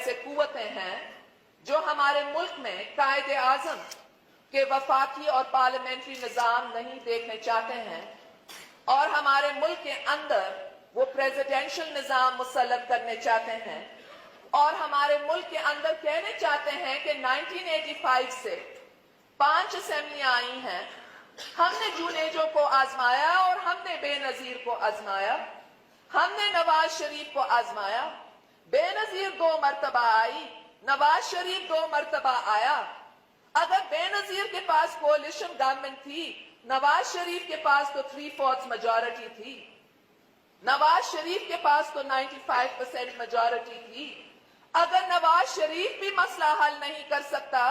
ऐसे कुव्वतें हैं जो हमारे मुल्क में कायदे आज़म के वफाकी और पार्लियामेंट्री निज़ाम नहीं देखने चाहते हैं और हमारे मुल्क के अंदर वो प्रेसिडेंशियल निज़ाम मुसल्लत करने चाहते हैं और हमारे मुल्क के अंदर कहने चाहते हैं कि 1985 से 5 असेंबलियां आई हैं, हमने जुनेजो को आजमाया और हमने बेनजीर को आजमाया, हमने नवाज शरीफ को आजमाया, बेनजीर 2 मरतबा आई, नवाज शरीफ 2 मरतबा आया। अगर बेनजीर के पास कोalition गवर्नमेंट थी, नवाज शरीफ के पास तो 3/4 मेजॉरिटी थी, नवाज शरीफ के पास तो 95% मेजॉरिटी थी। अगर नवाज शरीफ भी मसला हल नहीं कर सकता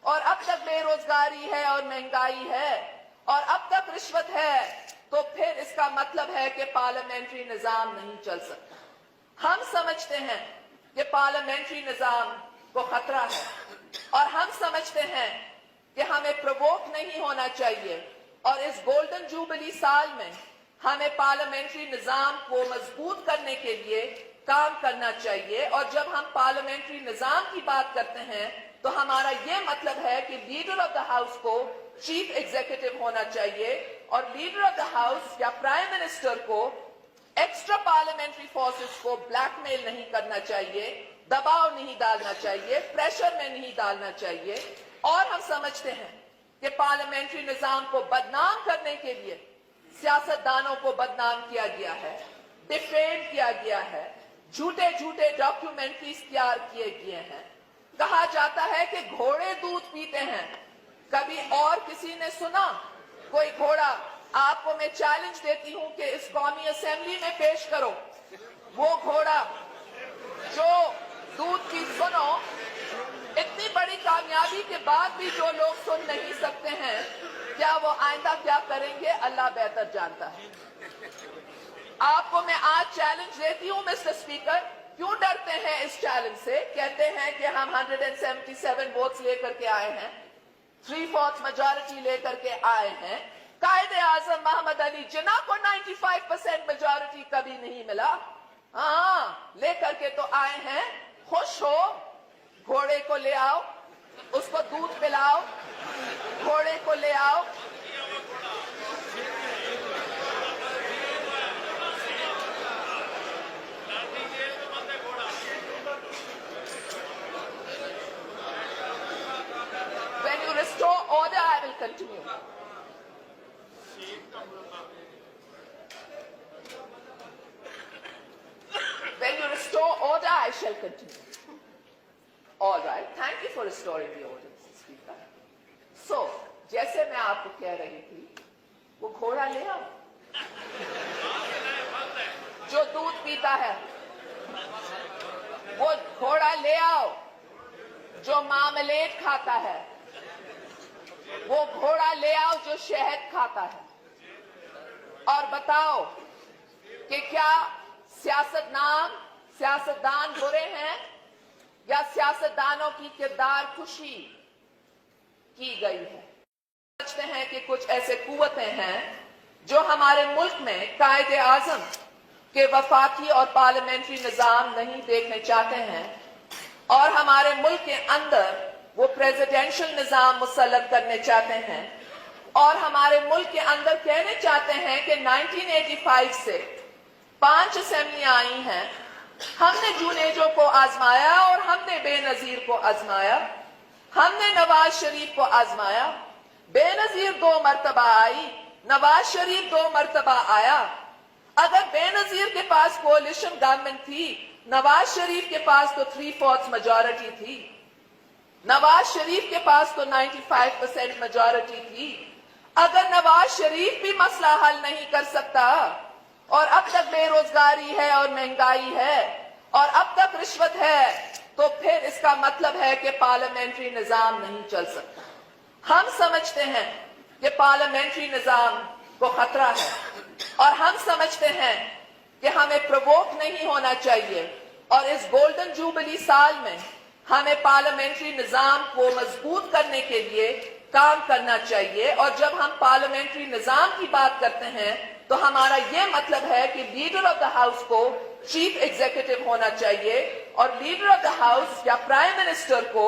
और अब तक बेरोजगारी है और महंगाई है और अब तक रिश्वत है, तो फिर इसका मतलब है कि पार्लियामेंट्री निजाम नहीं चल सकता। हम समझते हैं कि पार्लियामेंट्री निजाम को खतरा है और हम समझते हैं कि हमें प्रवोक नहीं होना चाहिए और इस गोल्डन जुबली साल में हमें पार्लियामेंट्री निजाम को मजबूत करने के लिए काम करना चाहिए। और जब हम पार्लियामेंट्री निजाम की बात करते हैं तो हमारा यह मतलब है कि लीडर ऑफ द हाउस को चीफ एग्जीक्यूटिव होना चाहिए और लीडर ऑफ द हाउस या प्राइम मिनिस्टर को एक्स्ट्रा पार्लियामेंट्री फोर्सेस को ब्लैकमेल नहीं करना चाहिए, दबाव नहीं डालना चाहिए, प्रेशर में नहीं डालना चाहिए। और हम समझते हैं कि पार्लियामेंट्री निजाम को बदनाम करने के लिए सियासतदानों को बदनाम किया गया है, डिफेम किया गया है, झूठे झूठे डॉक्यूमेंट्रीज तैयार किए गए हैं। कहा जाता है कि घोड़े दूध पीते हैं, कभी और किसी ने सुना कोई घोड़ा? आपको मैं चैलेंज देती हूं कि इस कौमी असेंबली में पेश करो वो घोड़ा जो दूध की सुनो। इतनी बड़ी कामयाबी के बाद भी जो लोग सुन नहीं सकते हैं, क्या वो आइंदा क्या करेंगे अल्लाह बेहतर जानता है। आपको मैं आज चैलेंज देती हूं मिस्टर स्पीकर, क्यों डरते हैं इस चैलेंज से? कहते हैं कि हम 177 वोट्स लेकर के आए हैं, 3/4 मेजॉरिटी लेकर के आए हैं। कायदे आजम मोहम्मद अली जिन्ना को 95% मेजॉरिटी कभी नहीं मिला, हाँ लेकर के तो आए हैं। खुश हो, घोड़े को ले आओ, उसको दूध पिलाओ, घोड़े को ले आओ। When you restore order, I will continue. When you restore order, I shall continue. All right. Thank you for restoring the order, Mr. Speaker. So, जैसे मैं आपको कह रही थी, वो घोड़ा ले आओ जो दूध पीता है, वो घोड़ा ले आओ जो मार्मलेड खाता है, वो घोड़ा ले आओ जो शहद खाता है। और बताओ कि क्या सियासतदान बुरे हैं या सियासतदानों की किरदार खुशी की गई है? समझते हैं कि कुछ ऐसे कुव्वतें हैं जो हमारे मुल्क में कायदे आज़म के वफाकी और पार्लियामेंट्री निज़ाम नहीं देखने चाहते हैं और हमारे मुल्क के अंदर वो प्रेसिडेंशियल निज़ाम मुसल्लत करने चाहते हैं और हमारे मुल्क के अंदर कहने चाहते हैं कि 1985 से 5 असेंबलियां आई हैं, हमने जुनेजो को आजमाया और हमने बेनजीर को आजमाया, हमने नवाज शरीफ को आजमाया, बेनजीर 2 मरतबा आई, नवाज शरीफ 2 मरतबा आया। अगर बेनजीर के पास कोalition गवर्नमेंट थी, नवाज शरीफ के पास तो 3/4 मेजॉरिटी थी, नवाज शरीफ के पास तो 95% मेजॉरिटी थी। अगर नवाज शरीफ भी मसला हल नहीं कर सकता और अब तक बेरोजगारी है और महंगाई है और अब तक रिश्वत है, तो फिर इसका मतलब है कि पार्लियामेंट्री निजाम नहीं चल सकता। हम समझते हैं कि पार्लियामेंट्री निजाम को खतरा है और हम समझते हैं कि हमें प्रवोक नहीं होना चाहिए और इस गोल्डन जुबली साल में हमें पार्लियामेंट्री निजाम को मजबूत करने के लिए काम करना चाहिए। और जब हम पार्लियामेंट्री निजाम की बात करते हैं تو ہمارا یہ مطلب ہے کہ لیڈر آف دا ہاؤس کو چیف ایگزیکٹو ہونا چاہیے اور لیڈر آف دا ہاؤس یا پرائم منسٹر کو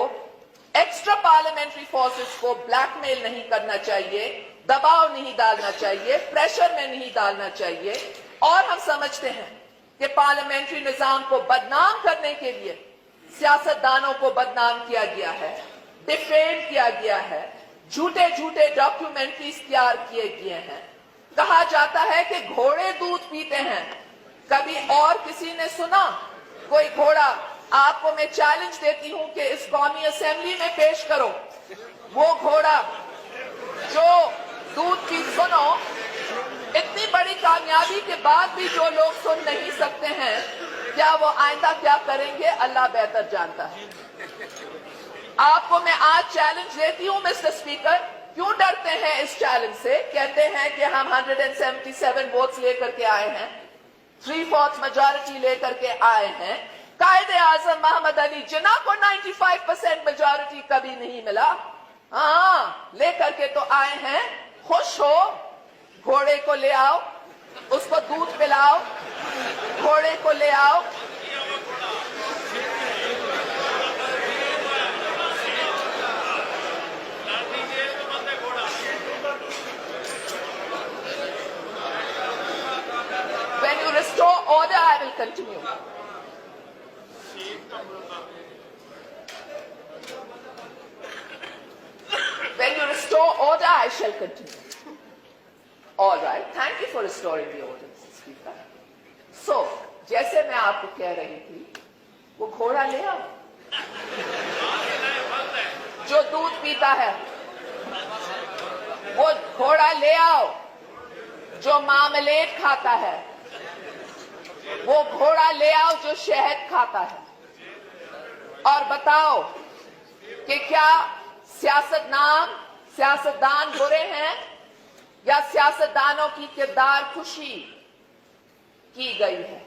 ایکسٹرا پارلیمنٹری فورسز کو بلیک میل نہیں کرنا چاہیے، دباؤ نہیں ڈالنا چاہیے، پریشر میں نہیں ڈالنا چاہیے. اور ہم سمجھتے ہیں کہ پارلیمنٹری نظام کو بدنام کرنے کے لیے سیاستدانوں کو بدنام کیا گیا ہے، ڈیفیم کیا گیا ہے، جھوٹے جھوٹے ڈاکیومنٹریز تیار کیے گئے ہیں. کہا جاتا ہے کہ گھوڑے دودھ پیتے ہیں. کبھی اور کسی نے سنا کوئی گھوڑا؟ آپ کو میں چیلنج دیتی ہوں کہ اس قومی اسمبلی میں پیش کرو وہ گھوڑا جو دودھ پی. سنو، اتنی بڑی کامیابی کے بعد بھی جو لوگ سن نہیں سکتے ہیں، کیا وہ آئندہ کیا کریں گے اللہ بہتر جانتا ہے. آپ کو میں آج چیلنج دیتی ہوں مسٹر اسپیکر. کیوں ڈرتے ہیں اس چیلنج سے؟ کہتے ہیں کہ ہم 177 ووٹس لے کر کے آئے ہیں، 3/4 میجورٹی لے کر کے آئے ہیں. قائد اعظم محمد علی جناح کو 95% میجورٹی کبھی نہیں ملا. ہاں، لے کر کے تو آئے ہیں. خوش ہو، گھوڑے کو لے آؤ، اس کو دودھ پلاؤ، گھوڑے کو لے آؤ. When you restore order, I will continue. When you restore order, I shall continue. All right. Thank you for restoring the order, Mr. Speaker. So, جیسے میں آپ کو کہہ رہی تھی، وہ گھوڑا لے آؤ جو دودھ پیتا ہے، وہ گھوڑا لے آؤ جو مارملیٹ کھاتا ہے، وہ گھوڑا لے آؤ جو شہد کھاتا ہے. اور بتاؤ کہ کیا سیاستدان برے ہیں یا سیاستدانوں کی کردار کشی کی گئی ہے؟